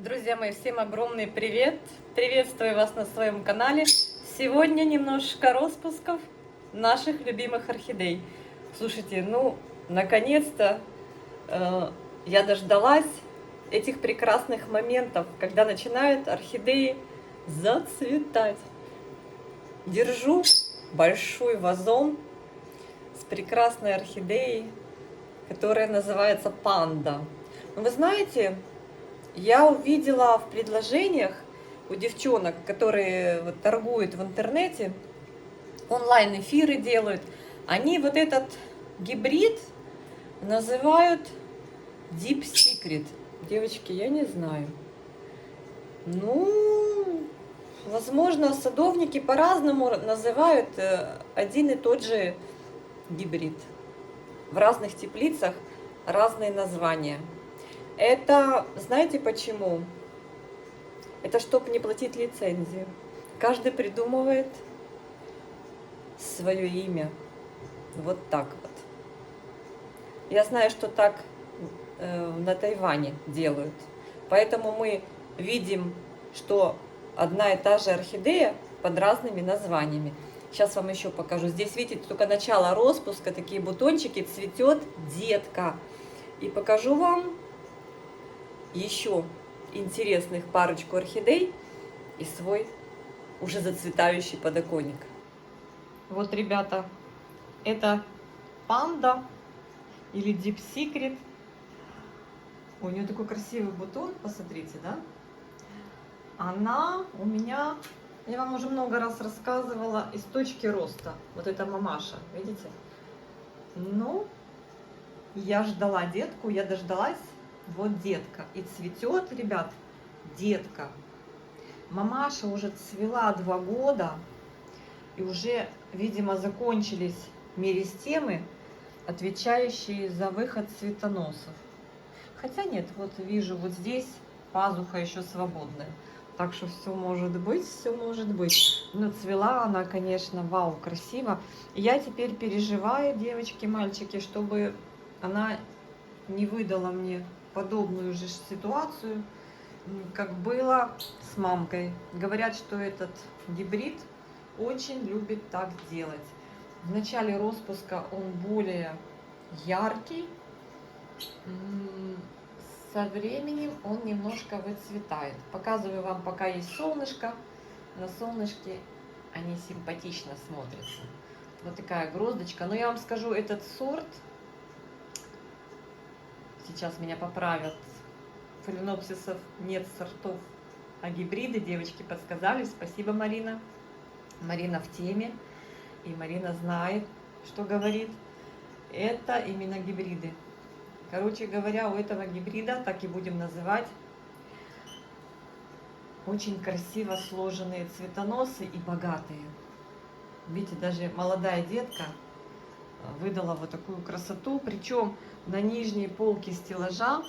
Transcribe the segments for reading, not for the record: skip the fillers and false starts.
Друзья мои, всем огромный привет! Приветствую вас на своем канале. Сегодня немножко распусков наших любимых орхидей. Слушайте, наконец-то я дождалась этих прекрасных моментов, когда начинают орхидеи зацветать. Держу большой вазон с прекрасной орхидеей, которая называется панда. Но вы знаете, я увидела в предложениях у девчонок, которые вот торгуют в интернете, онлайн-эфиры делают, они вот этот гибрид называют Deep Secret. Девочки, я не знаю. Возможно, садовники по-разному называют один и тот же гибрид. В разных теплицах разные названия. Это, знаете почему? Это чтобы не платить лицензию. Каждый придумывает свое имя. Вот так вот. Я знаю, что так на Тайване делают. Поэтому мы видим, что одна и та же орхидея под разными названиями. Сейчас вам еще покажу. Здесь, видите, только начало распуска, такие бутончики, цветет детка. И покажу вам еще интересных парочку орхидей и свой уже зацветающий подоконник. Вот, ребята, это панда или Deep Secret. У нее такой красивый бутон, посмотрите, да? Она у меня, я вам уже много раз рассказывала, из точки роста. Вот эта мамаша, видите? Я ждала детку, я дождалась. Вот детка. И цветет, ребят, детка. Мамаша уже цвела 2 года. И уже, видимо, закончились меристемы, отвечающие за выход цветоносов. Хотя нет, вот вижу, вот здесь пазуха еще свободная. Так что все может быть, все может быть. Но цвела она, конечно, вау, красиво. И я теперь переживаю, девочки, мальчики, чтобы она не выдала мне подобную же ситуацию, как было с мамкой. Говорят, что этот гибрид очень любит так делать. В начале распуска он более яркий, со временем он немножко выцветает. Показываю вам, пока есть солнышко. На солнышке они симпатично смотрятся. Вот такая гроздочка. Но я вам скажу, этот сорт, сейчас меня поправят, фаленопсисов нет сортов, а гибриды, девочки подсказали. Спасибо, Марина. Марина в теме, и Марина знает, что говорит. Это именно гибриды. Короче говоря, у этого гибрида, так и будем называть, очень красиво сложенные цветоносы и богатые. Видите, даже молодая детка выдала вот такую красоту. Причем на нижней полке стеллажа,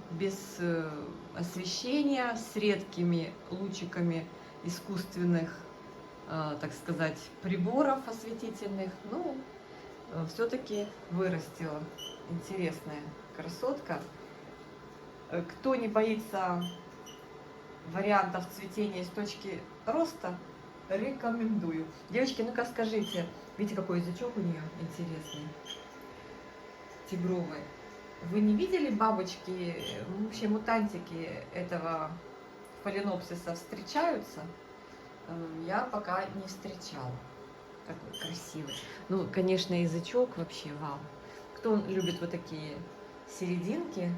без освещения, с редкими лучиками искусственных, так сказать, приборов осветительных. Все-таки вырастила. Интересная красотка. Кто не боится вариантов цветения с точки роста, рекомендую. Девочки, ну-ка скажите, видите, какой язычок у нее интересный, тигровый. Вы не видели бабочки, вообще мутантики этого фаленопсиса встречаются? Я пока не встречала. Такой красивый. Конечно, язычок вообще вау. Кто любит вот такие серединки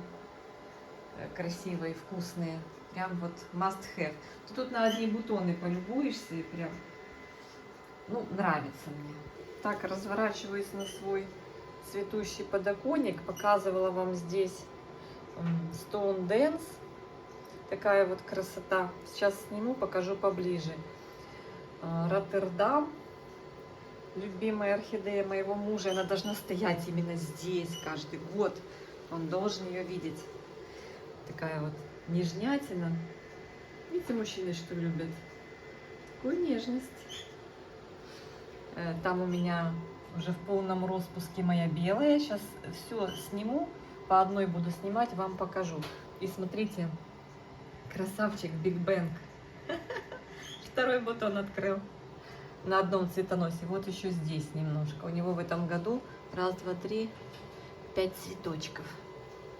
красивые, вкусные, прям вот must have. Ты тут на одни бутоны полюбуешься и прям, нравится мне. Так, разворачиваюсь на свой цветущий подоконник. Показывала вам здесь Stone Dance. Такая вот красота. Сейчас сниму, покажу поближе. Роттердам. Любимая орхидея моего мужа. Она должна стоять именно здесь каждый год. Он должен ее видеть. Такая вот нежнятина. Видите, мужчины что любят? Такую нежность. Там у меня уже в полном распуске моя белая. Сейчас все сниму. По одной буду снимать, вам покажу. И смотрите, Красавчик Биг Бэнг. Второй бутон открыл на одном цветоносе. Вот еще здесь немножко. У него в этом году раз, два, три, 5 цветочков.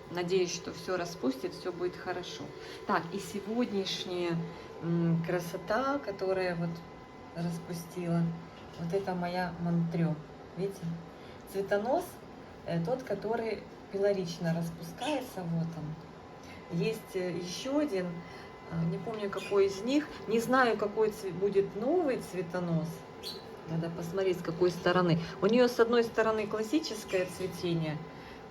Надеюсь, что все распустит, все будет хорошо. Так, и сегодняшняя красота, которая вот распустила, вот это моя мантрё. Видите? Цветонос, тот, который пилорично распускается, вот он. Есть еще один, не помню, какой из них. Не знаю, какой будет новый цветонос. Надо посмотреть, с какой стороны. У нее с одной стороны классическое цветение,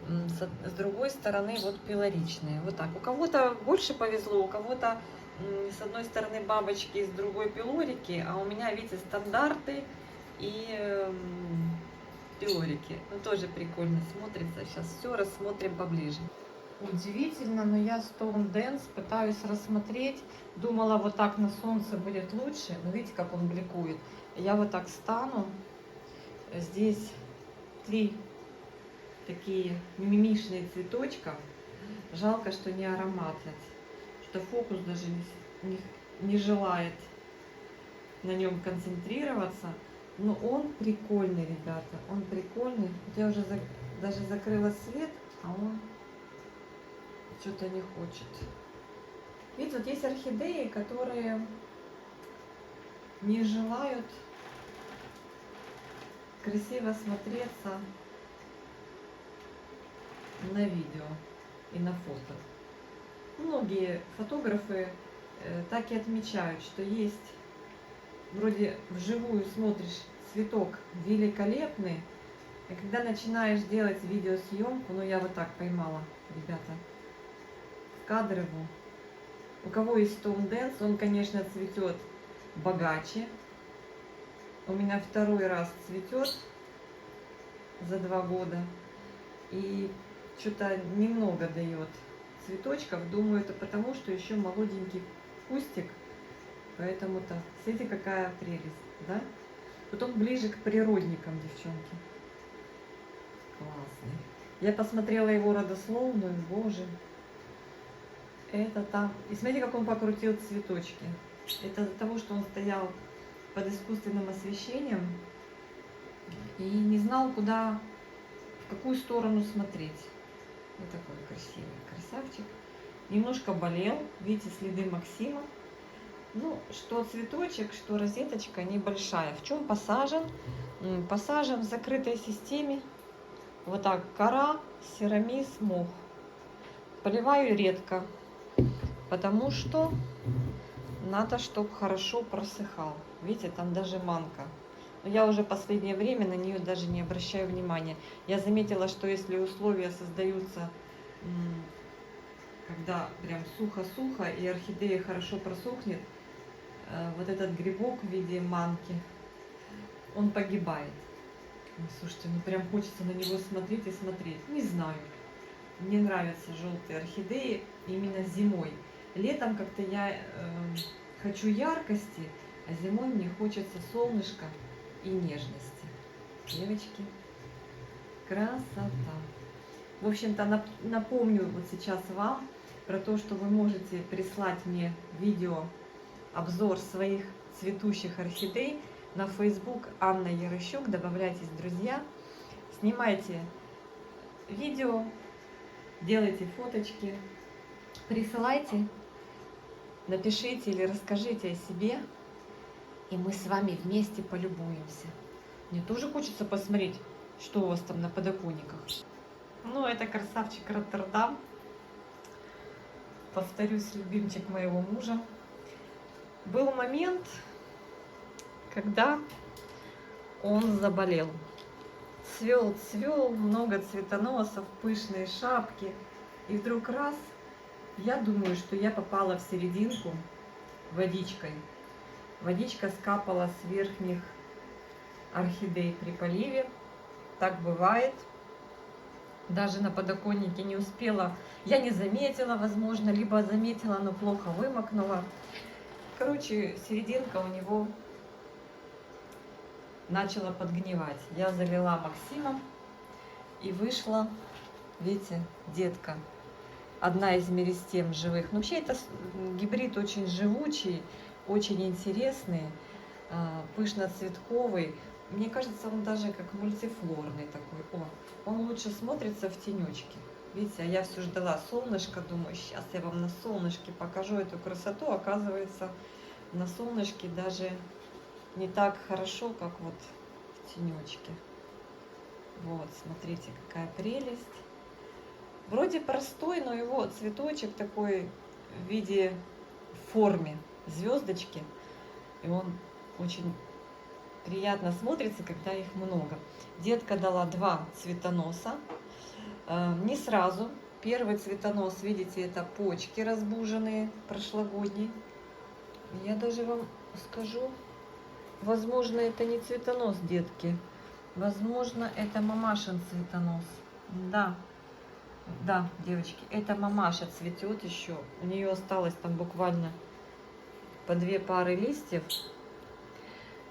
с другой стороны вот пилоричные. Вот так. У кого-то больше повезло, у кого-то с одной стороны бабочки, с другой пилорики, а у меня, видите, стандарты и пилорики. Ну, тоже прикольно смотрится. Сейчас все рассмотрим поближе. Удивительно, но я Stone Dance пытаюсь рассмотреть. Думала, вот так на солнце будет лучше. Но видите, как он бликует. Я вот так стану. Здесь 3 такие мимимишные цветочка. Жалко, что не ароматят. Что фокус даже не желает на нем концентрироваться. Но он прикольный, ребята. Он прикольный. Вот я уже даже закрыла свет, а он что-то не хочет. Видите, вот есть орхидеи, которые не желают красиво смотреться на видео и на фото. Многие фотографы так и отмечают, что есть, вроде вживую смотришь, цветок великолепный, и когда начинаешь делать видеосъемку, ну я вот так поймала, ребята, в кадр его. У кого есть Stone Dance, он, конечно, цветет богаче. У меня второй раз цветет за 2 года. И что-то немного дает цветочков. Думаю, это потому, что еще молоденький кустик. Поэтому-то, смотрите, какая прелесть, да? Потом ближе к природникам, девчонки. Классный. Я посмотрела его родословную, боже. Это там. И смотрите, как он покрутил цветочки. Это из-за того, что он стоял под искусственным освещением и не знал, куда, в какую сторону смотреть. Вот такой красивый красавчик. Немножко болел. Видите, следы Максима. Ну, что цветочек, что розеточка небольшая. В чем посажен? Посажен в закрытой системе. Вот так, кора, серамис, мох. Поливаю редко, потому что надо, чтобы хорошо просыхал. Видите, там даже манка. Но я уже последнее время на нее даже не обращаю внимания. Я заметила, что если условия создаются, когда прям сухо-сухо и орхидея хорошо просохнет, вот этот грибок в виде манки, он погибает. Слушайте, ну прям хочется на него смотреть и смотреть. Не знаю. Мне нравятся желтые орхидеи именно зимой. Летом как-то я хочу яркости, а зимой мне хочется солнышка и нежности. Девочки, красота. В общем-то, напомню вот сейчас вам про то, что вы можете прислать мне видео, обзор своих цветущих орхидей на Facebook Анна Ярощук. Добавляйтесь, друзья. Снимайте видео, делайте фоточки, присылайте, напишите или расскажите о себе, и мы с вами вместе полюбуемся. Мне тоже хочется посмотреть, что у вас там на подоконниках. Ну, это красавчик Роттердам. Повторюсь, любимчик моего мужа. Был момент, когда он заболел. Цвел, много цветоносов, пышные шапки. И вдруг раз, я думаю, что я попала в серединку водичкой. Водичка скапала с верхних орхидей при поливе. Так бывает. Даже на подоконнике не успела. Я не заметила, возможно, либо заметила, но плохо вымокнула. Короче, серединка у него начала подгнивать. Я залила Максимом и вышла, видите, детка. одна из меристем живых. Но вообще это гибрид очень живучий, очень интересный, пышноцветковый. Мне кажется, он даже как мультифлорный такой. О, он лучше смотрится в тенечке. Видите, а я все ждала солнышко, думаю, сейчас я вам на солнышке покажу эту красоту. Оказывается, на солнышке даже не так хорошо, как вот в тенечке. Вот, смотрите, какая прелесть. Вроде простой, но его цветочек такой в виде, в форме звездочки. И он очень приятно смотрится, когда их много. Детка дала 2 цветоноса. Не сразу. Первый цветонос, видите, это почки разбуженные, прошлогодние. Я даже вам скажу, возможно, это не цветонос детки. Возможно, это мамашин цветонос. Да, да, девочки, это мамаша цветет еще. У нее осталось там буквально по 2 пары листьев.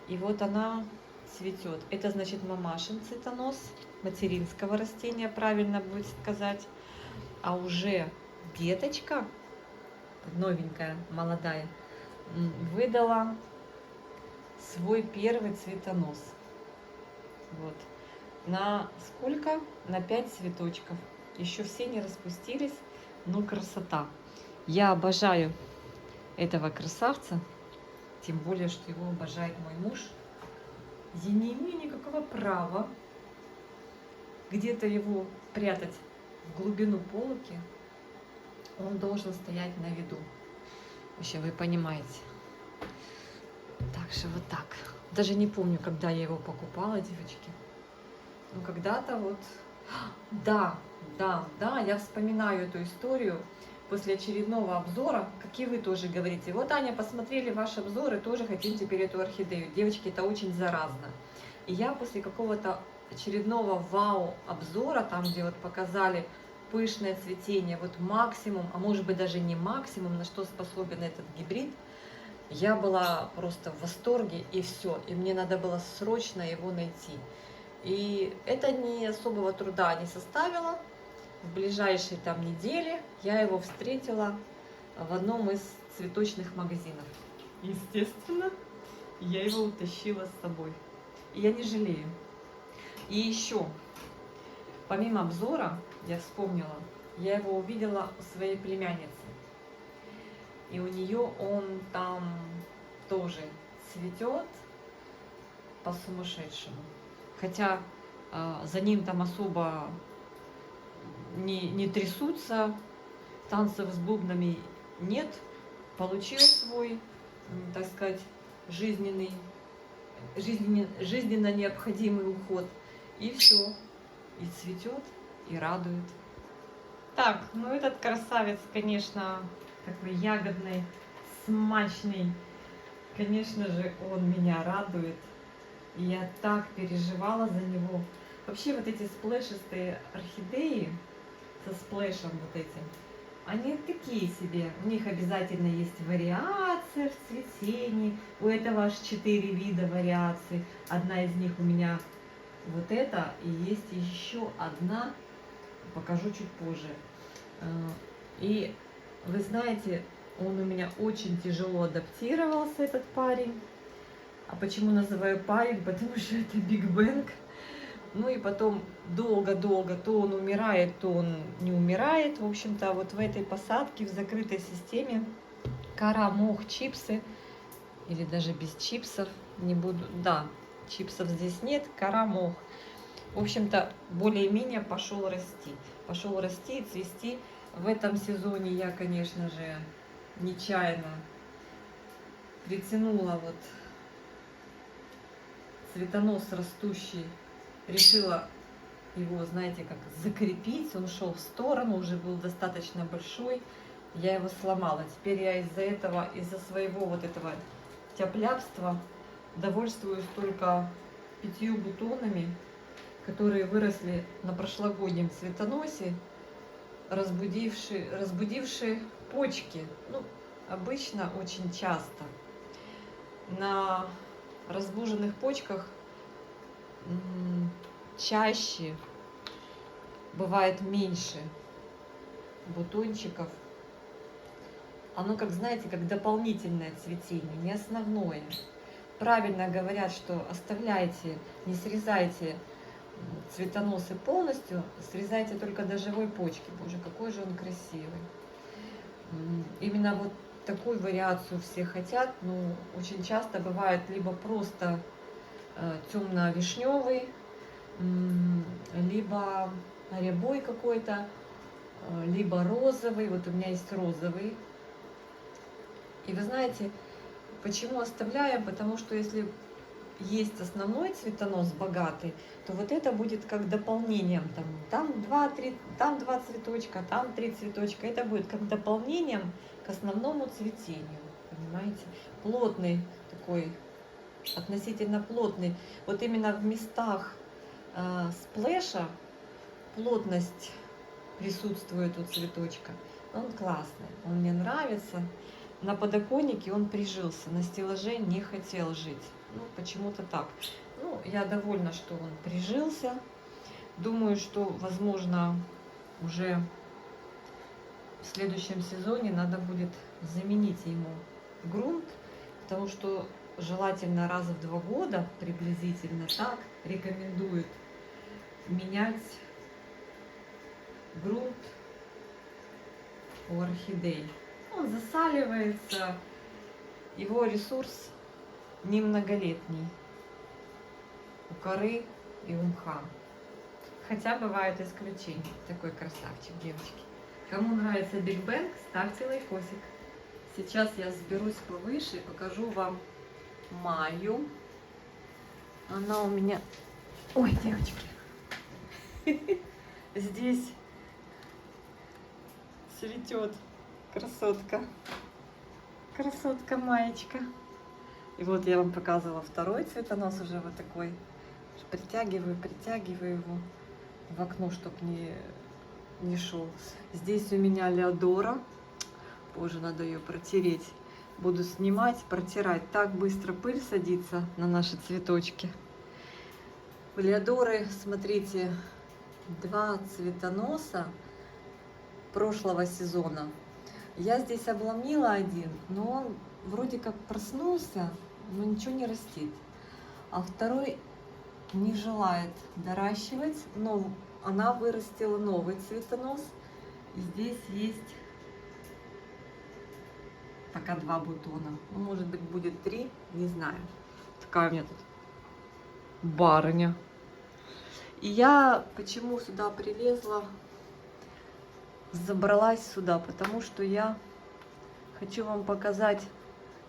И вот она цветет. Это значит мамашин цветонос, материнского растения, правильно будет сказать. А уже деточка, новенькая, молодая, выдала свой первый цветонос. Вот. На сколько? На 5 цветочков. Еще все не распустились, но красота. Я обожаю этого красавца, тем более, что его обожает мой муж. Я не имею никакого права где-то его прятать в глубину полки. Он должен стоять на виду. Вообще, вы понимаете. Так что вот так. Даже не помню, когда я его покупала, девочки. Ну, когда-то вот... Да, я вспоминаю эту историю после очередного обзора, как и вы тоже говорите. Вот, Аня, посмотрели ваш обзор и тоже хотим теперь эту орхидею. Девочки, это очень заразно. И я после какого-то очередного вау-обзора, там, где вот показали пышное цветение, вот максимум, а может быть даже не максимум, на что способен этот гибрид, я была просто в восторге, и все. И мне надо было срочно его найти. И это не особого труда не составило. В ближайшие там недели я его встретила в одном из цветочных магазинов. Естественно, я его утащила с собой. И я не жалею. И еще, помимо обзора, я вспомнила, я его увидела у своей племянницы. И у нее он там тоже цветет по-сумасшедшему. Хотя за ним там особо не трясутся, танцев с бубнами нет. Получил свой, так сказать, жизненно необходимый уход. И все. И цветет, и радует. Так, ну этот красавец, конечно, такой ягодный, смачный. Конечно же, он меня радует. И я так переживала за него. Вообще вот эти сплэшистые орхидеи со сплэшем вот этим, они такие себе. У них обязательно есть вариация в цветении. У этого аж 4 вида вариаций. Одна из них у меня вот эта. И есть еще одна. Покажу чуть позже. И вы знаете, он у меня очень тяжело адаптировался, этот парень. А почему называю парень? Потому что это Биг Бэнг. Ну и потом долго-долго то он умирает, то он не умирает. В общем-то, вот в этой посадке, в закрытой системе, кора, мох, чипсы, или даже без чипсов, не буду, да, чипсов здесь нет, кора, мох. В общем-то, более-менее пошел расти и цвести. В этом сезоне я, конечно же, нечаянно притянула вот цветонос растущий, решила его, знаете, как закрепить. Он шел в сторону, уже был достаточно большой, я его сломала. Теперь я из-за этого, из-за своего вот этого тяп-ляпства довольствуюсь только 5 бутонами, которые выросли на прошлогоднем цветоносе, разбудившие почки. Ну, обычно, очень часто на разбуженных почках чаще, бывает меньше бутончиков. Оно, как знаете, как дополнительное цветение, не основное. Правильно говорят, что оставляйте, не срезайте цветоносы полностью, срезайте только до живой почки. Боже, какой же он красивый. Именно вот такую вариацию все хотят, но очень часто бывает либо просто темно-вишневый, либо рябой какой-то, либо розовый. Вот у меня есть розовый. И вы знаете, почему оставляем? Потому что если есть основной цветонос богатый, то вот это будет как дополнением. Там 2-3, там 2 цветочка, там 3 цветочка. Это будет как дополнением к основному цветению. Понимаете? Плотный такой, относительно плотный. Вот именно в местах сплэша плотность присутствует у цветочка. Он классный, он мне нравится. На подоконнике он прижился, на стеллаже не хотел жить. Ну, почему-то так. Ну, я довольна, что он прижился. Думаю, что, возможно, уже в следующем сезоне надо будет заменить ему грунт, потому что желательно раз в 2 года, приблизительно так, рекомендуют менять грунт у орхидей. Он засаливается, его ресурс немноголетний у коры и у мха. Хотя бывают исключения. Такой красавчик, девочки. Кому нравится Биг Бенг, ставьте лайкосик. Сейчас я сберусь повыше и покажу вам Майю. Она у меня... Ой, девочки. Здесь цветет. Красотка. Красотка Маечка. И вот я вам показывала второй цветонос уже вот такой. Притягиваю его в окно, чтобы не шел. Здесь у меня Леодора. Боже, надо ее протереть. Буду снимать, протирать. Так быстро пыль садится на наши цветочки. У Леодоры, смотрите, 2 цветоноса прошлого сезона. Я здесь обломила один, но он вроде как проснулся, но ничего не растит. А второй не желает доращивать, но она вырастила новый цветонос. И здесь есть пока 2 бутона. Ну, может быть, будет 3, не знаю. Такая у меня тут барыня. И я почему сюда прилезла, забралась сюда, потому что я хочу вам показать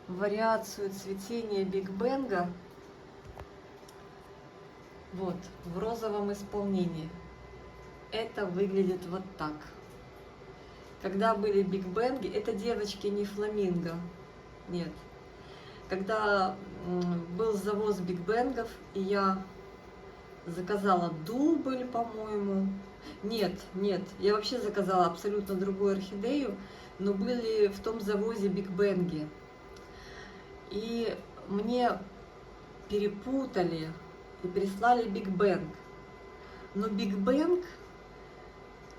вариацию цветения Биг Бенга. Вот, в розовом исполнении. Это выглядит вот так. Когда были Биг Бенги, это, девочки, не фламинго, нет. Когда был завоз Биг Бенгов, и я заказала дубль, по-моему. Нет, я вообще заказала абсолютно другую орхидею, но были в том завозе Биг Бенги. И мне перепутали и прислали Биг Бенг. Но Биг Бенг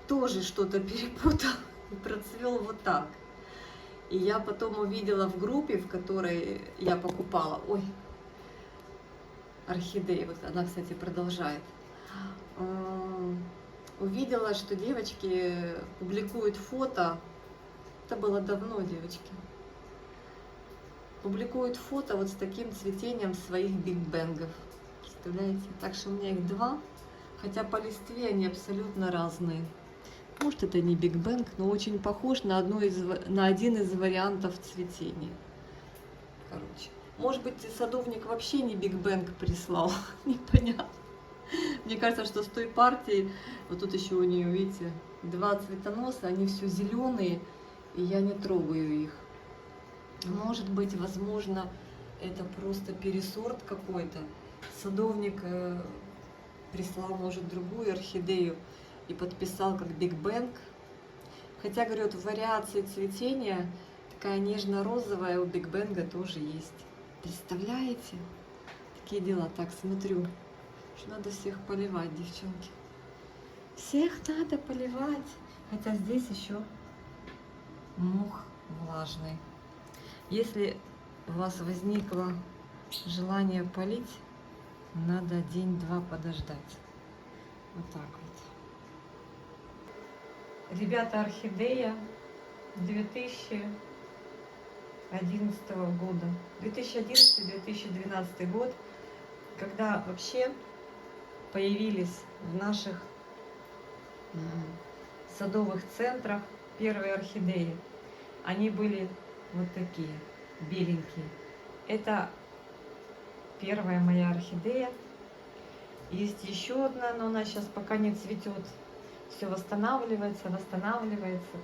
тоже что-то перепутал и процвел вот так. И я потом увидела в группе, в которой я покупала, ой, орхидеи, вот она, кстати, продолжает, увидела, что девочки публикуют фото, это было давно, девочки, публикуют фото вот с таким цветением своих Биг Бенгов. Представляете? Так что у меня их 2, хотя по листве они абсолютно разные. Может, это не Биг Бенг, но очень похож на один из вариантов цветения. Короче, может быть, садовник вообще не Биг Бенг прислал, непонятно. Мне кажется, что с той партии, вот тут еще у нее, видите, 2 цветоноса, они все зеленые, и я не трогаю их. Может быть, возможно, это просто пересорт какой-то. Садовник прислал, может, другую орхидею и подписал как Биг Бенг. Хотя, говорю, вот вариации цветения такая нежно-розовая у Биг Бенга тоже есть. Представляете? Такие дела. Так, смотрю, что надо всех поливать, девчонки. Всех надо поливать. Хотя здесь еще мох влажный. Если у вас возникло желание полить, надо день-два подождать. Вот так вот. Ребята, орхидея 2011 года. 2011-2012 год, когда вообще появились в наших садовых центрах первые орхидеи. Они были вот такие, беленькие. Это первая моя орхидея. Есть еще одна, но она сейчас пока не цветет. Все восстанавливается,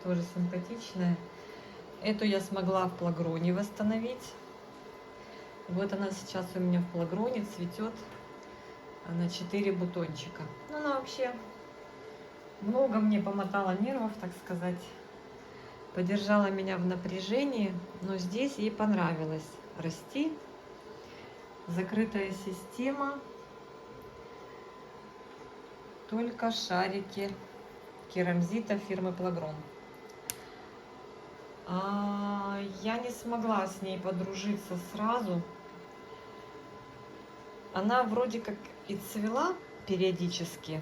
тоже симпатичная. Эту я смогла в плагроне восстановить. Вот она сейчас у меня в плагроне цветет на 4 бутончика. Ну, она вообще много мне помотала нервов, так сказать. Подержала меня в напряжении, но здесь ей понравилось расти. Закрытая система. Только шарики керамзита фирмы Плагрон. Я не смогла с ней подружиться сразу. Она вроде как и цвела периодически,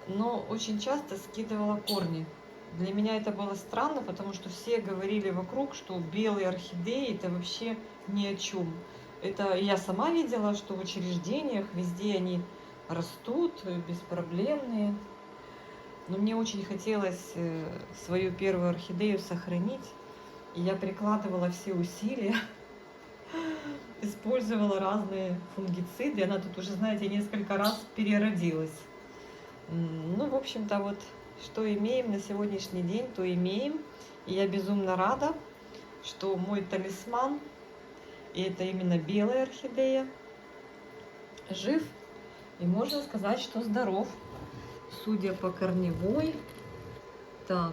но очень часто скидывала корни. Для меня это было странно, потому что все говорили вокруг, что белые орхидеи это вообще ни о чем. Это я сама видела, что в учреждениях везде они растут, беспроблемные. Но мне очень хотелось свою первую орхидею сохранить. И я прикладывала все усилия, использовала разные фунгициды. Она тут уже, знаете, несколько раз переродилась. Ну, в общем-то, вот что имеем на сегодняшний день, то имеем. И я безумно рада, что мой талисман, и это именно белая орхидея, жив. И можно сказать, что здоров. Судя по корневой. Так.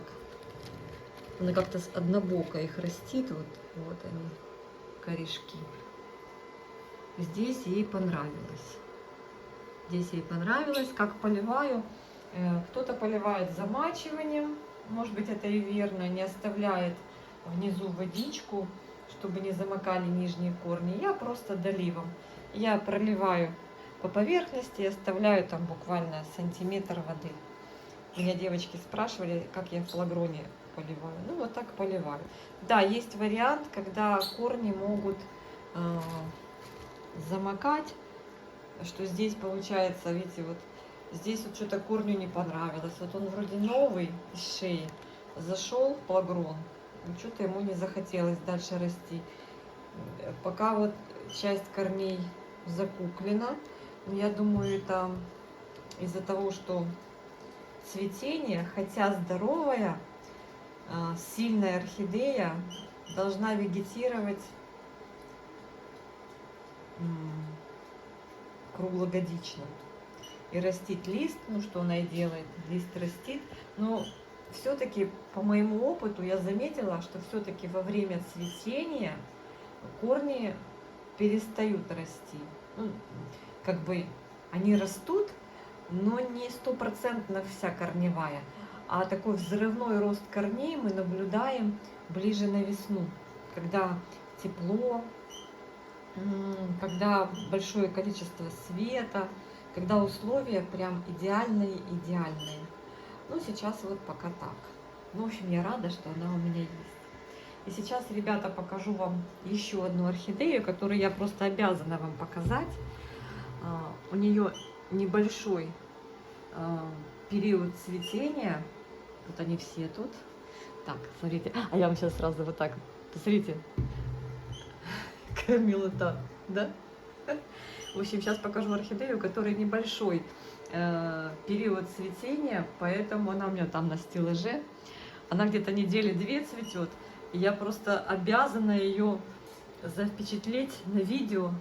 Она как-то однобоко их растит. Вот они, корешки. Здесь ей понравилось. Здесь ей понравилось. Как поливаю. Кто-то поливает замачиванием. Может быть, это и верно. Не оставляет внизу водичку, чтобы не замокали нижние корни. Я просто доливом. Я проливаю по поверхности, оставляю там буквально сантиметр воды. Меня девочки спрашивали, как я в плагроне поливаю. Ну, вот так поливаю. Да, есть вариант, когда корни могут замокать, что здесь получается, видите, вот здесь вот что-то корню не понравилось. Вот он вроде новый из шеи, зашел в плагрон, что-то ему не захотелось дальше расти. Пока вот часть корней закуклена. Я думаю, это из-за того, что цветение, хотя здоровая, сильная орхидея должна вегетировать круглогодично и растить лист, ну что она и делает, лист растит, но все-таки по моему опыту я заметила, что все-таки во время цветения корни перестают расти. Ну, как бы они растут, но не стопроцентно вся корневая, а такой взрывной рост корней мы наблюдаем ближе на весну, когда тепло, когда большое количество света, когда условия прям идеальные. Ну, сейчас вот пока так. Ну, в общем, я рада, что она у меня есть. И сейчас, ребята, покажу вам еще одну орхидею, которую я просто обязана вам показать. У нее небольшой период цветения. Вот они все тут. Так, смотрите. А я вам сейчас сразу вот так. Посмотрите. Какая милота, да? В общем, сейчас покажу орхидею, у которой небольшой период цветения, поэтому она у меня там на стеллаже. Она где-то недели 2 цветет. И я просто обязана ее запечатлеть на видео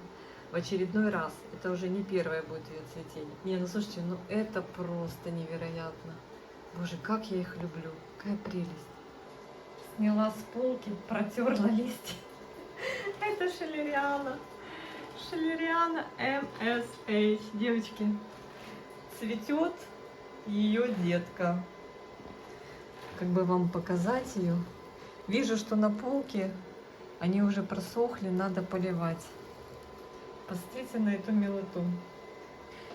в очередной раз. Это уже не первое будет ее цветение. Не, ну слушайте, ну это просто невероятно. Боже, как я их люблю. Какая прелесть. Сняла с полки, протерла листья. Это шелериана. Шелериана MSH. Девочки, цветет ее детка. как бы вам показать ее. Вижу, что на полке они уже просохли, надо поливать. Посмотрите на эту милоту.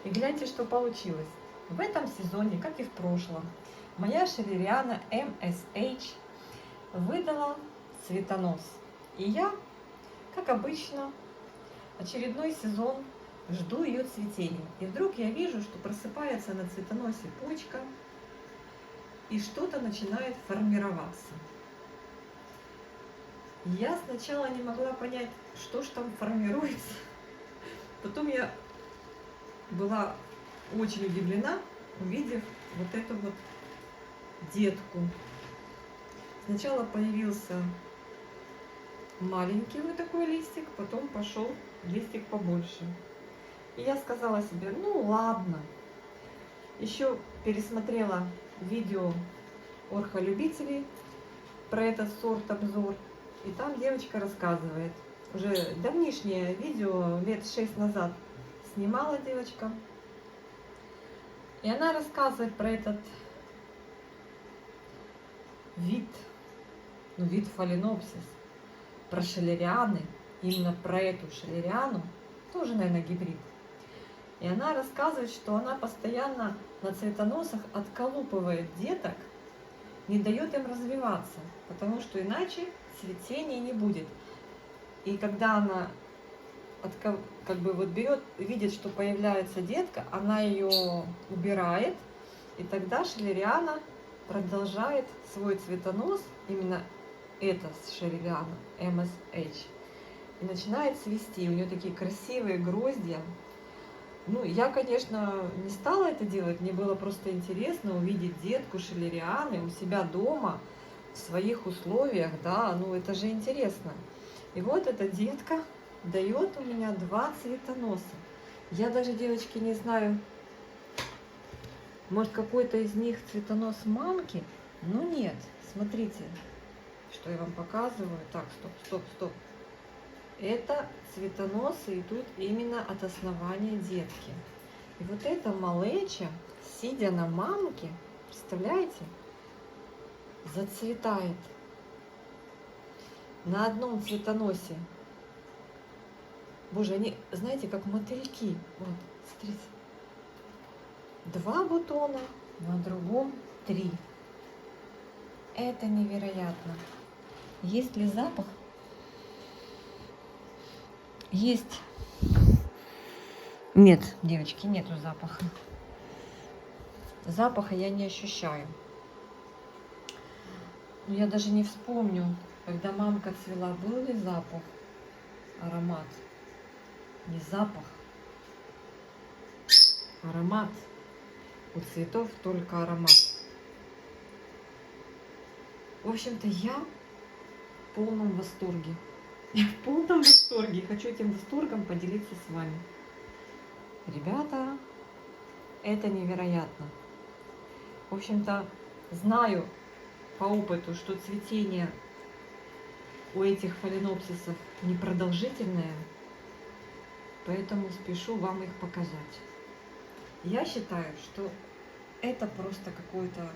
И гляньте, что получилось. В этом сезоне, как и в прошлом, моя шиллериана MSH выдала цветонос. И я, как обычно, очередной сезон жду ее цветения. И вдруг я вижу, что просыпается на цветоносе почка, и что-то начинает формироваться. Я сначала не могла понять, что ж там формируется. Потом я была очень удивлена, увидев вот эту вот детку. Сначала появился маленький вот такой листик, потом пошел листик побольше. И я сказала себе, ну ладно. Еще пересмотрела видео орхолюбителей про этот сорт обзор. И там девочка рассказывает. Уже давнишнее видео, лет 6 назад снимала девочка. И она рассказывает про этот вид, ну, вид фаленопсис, про шиллерианы, именно про эту шиллериану, тоже, наверное, гибрид. И она рассказывает, что она постоянно на цветоносах отколупывает деток, не дает им развиваться, потому что иначе цветения не будет. И когда она как бы вот берет, видит, что появляется детка, она ее убирает, и тогда шиллериана продолжает свой цветонос, именно эта шиллериана MSH, и начинает цвести. У нее такие красивые гроздья. Ну, я, конечно, не стала это делать, мне было просто интересно увидеть детку шиллерианы у себя дома, в своих условиях, да, ну это же интересно. И вот эта детка дает у меня 2 цветоноса. Я даже, девочки, не знаю, может, какой-то из них цветонос мамки, но нет, смотрите, что я вам показываю. Так, стоп. Это цветоносы идут именно от основания детки. И вот эта малеча, сидя на мамке, представляете, зацветает. На одном цветоносе. Боже, они, знаете, как мотыльки. Вот, смотрите. 2 бутона, на другом 3. Это невероятно. Есть ли запах? Есть. Нет, девочки, нету запаха. Запаха я не ощущаю. Но я даже не вспомню, когда мамка цвела, был ли запах, аромат. Не запах, аромат. У цветов только аромат. В общем-то, я в полном восторге. Я в полном восторге. Хочу этим восторгом поделиться с вами. Ребята, это невероятно. В общем-то, знаю по опыту, что цветение у этих фаленопсисов непродолжительное, поэтому спешу вам их показать. Я считаю, что это просто какое-то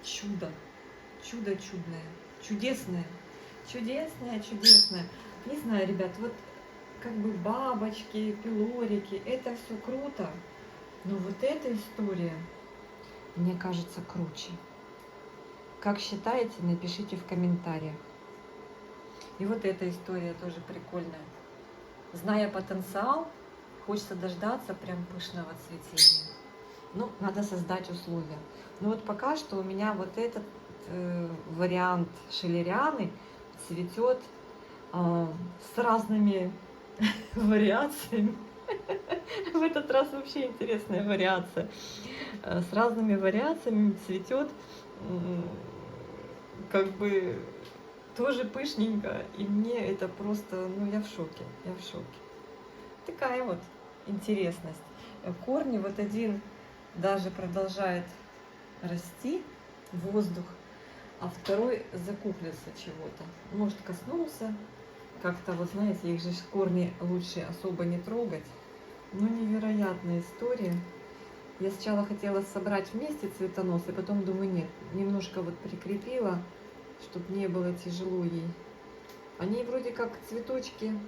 чудо. Чудо чудное. Чудесное. Чудесное. Не знаю, ребят, вот как бы бабочки, пилорики, это все круто. Но вот эта история, мне кажется, круче. Как считаете, напишите в комментариях. И вот эта история тоже прикольная. Зная потенциал, хочется дождаться прям пышного цветения. Ну, надо создать условия. Но вот пока что у меня вот этот вариант шиллерианы цветет с разными вариациями. В этот раз вообще интересная вариация. С разными вариациями цветет как бы тоже пышненько. И мне это просто, ну я в шоке. Такая вот интересность. Корни вот один даже продолжает расти в воздух, а второй закуклился чего-то. Может, коснулся. Как-то, вот знаете, их же корни лучше особо не трогать. Ну, невероятная история. Я сначала хотела собрать вместе цветоносы, потом думаю, нет, немножко вот прикрепила, чтобы не было тяжело ей. Они вроде как цветочки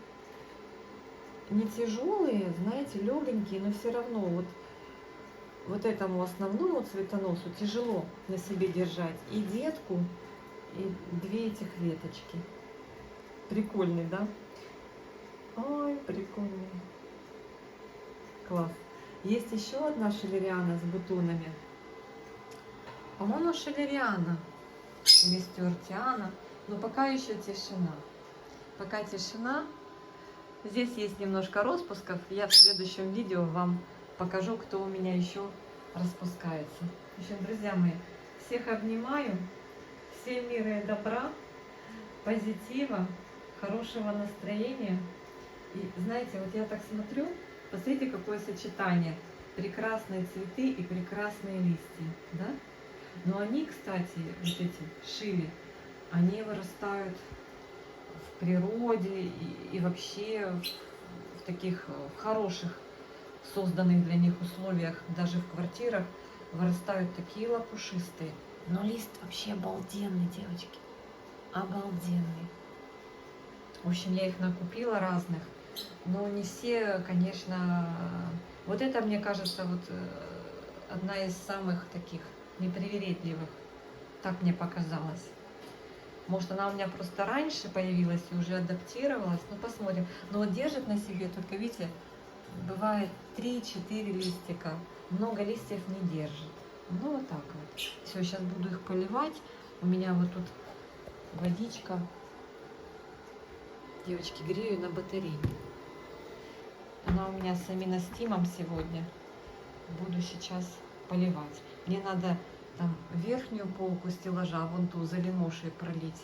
не тяжелые, знаете, легенькие, но все равно вот этому основному цветоносу тяжело на себе держать и детку, и две этих веточки. Прикольный, да? Ой, прикольный. Класс. Есть еще одна шелериана с бутонами. По-моему, шелериана или стюартиана, но пока еще тишина. Пока тишина. Здесь есть немножко распусков. Я в следующем видео вам покажу, кто у меня еще распускается. В общем, друзья мои, всех обнимаю. Всем мира и добра, позитива, хорошего настроения. И знаете, вот я так смотрю, посмотрите, какое сочетание. Прекрасные цветы и прекрасные листья, да? Но они, кстати, вот эти шили, они вырастают в природе и вообще в таких в хороших созданных для них условиях, даже в квартирах, вырастают такие лопушистые. Но лист вообще обалденный, девочки. Обалденный. В общем, я их накупила разных. Но не все, конечно... Вот это, мне кажется, вот одна из самых таких непривередливых. Так мне показалось. Может, она у меня просто раньше появилась и уже адаптировалась. Ну, посмотрим. Но вот держит на себе, только, видите, бывает 3-4 листика. Много листьев не держит. Ну, вот так вот. Все, сейчас буду их поливать. У меня вот тут водичка. Девочки, грею на батарее. Она у меня с аминостимом сегодня. Буду сейчас поливать. Мне надо там верхнюю полку стеллажа, вон ту за лимошей пролить.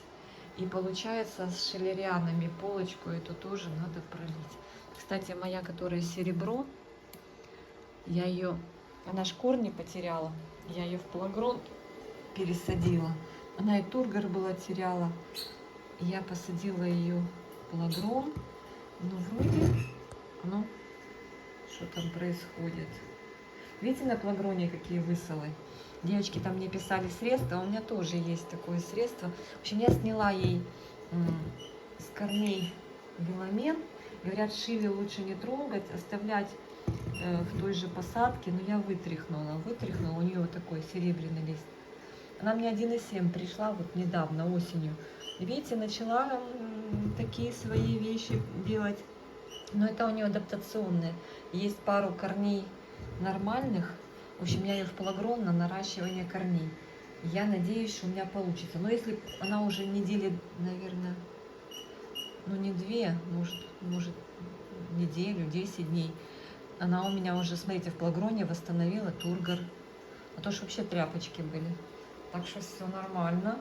И получается с шелерианами полочку эту тоже надо пролить. Кстати, моя, которая серебро, я ее, она ж корни потеряла. Я ее в плагрон пересадила. Она и тургор была теряла. Я посадила ее в плагрон. Ну, вроде, ну, что там происходит. Видите, на плагроне какие высолы? Девочки там мне писали средства, у меня тоже есть такое средство. В общем, я сняла ей с корней веломен. Говорят, шили лучше не трогать, оставлять в той же посадке. Но я вытряхнула, у нее вот такой серебряный лист. Она мне 1,7 пришла вот недавно, осенью. Видите, начала такие свои вещи делать. Но это у нее адаптационные. Есть пару корней нормальных. В общем, я ее в плагрон на наращивание корней. Я надеюсь, что у меня получится. Но если она уже недели, наверное, ну не 2, может неделю, 10 дней, она у меня уже, смотрите, в плагроне восстановила тургор. А то, что вообще тряпочки были. Так что все нормально.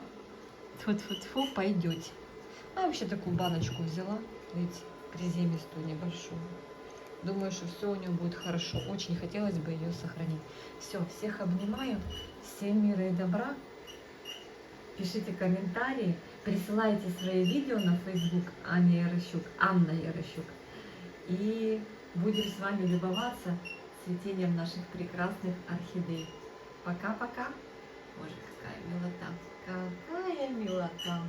Тьфу-тьфу-тьфу, пойдете. А я вообще такую баночку взяла, видите, приземистую, небольшую. Думаю, что все у нее будет хорошо. Очень хотелось бы ее сохранить. Все, всех обнимаю. Всем мира и добра. Пишите комментарии. Присылайте свои видео на Facebook Анна Ярощук. И будем с вами любоваться цветением наших прекрасных орхидей. Пока-пока. Боже, какая милота. Какая милота.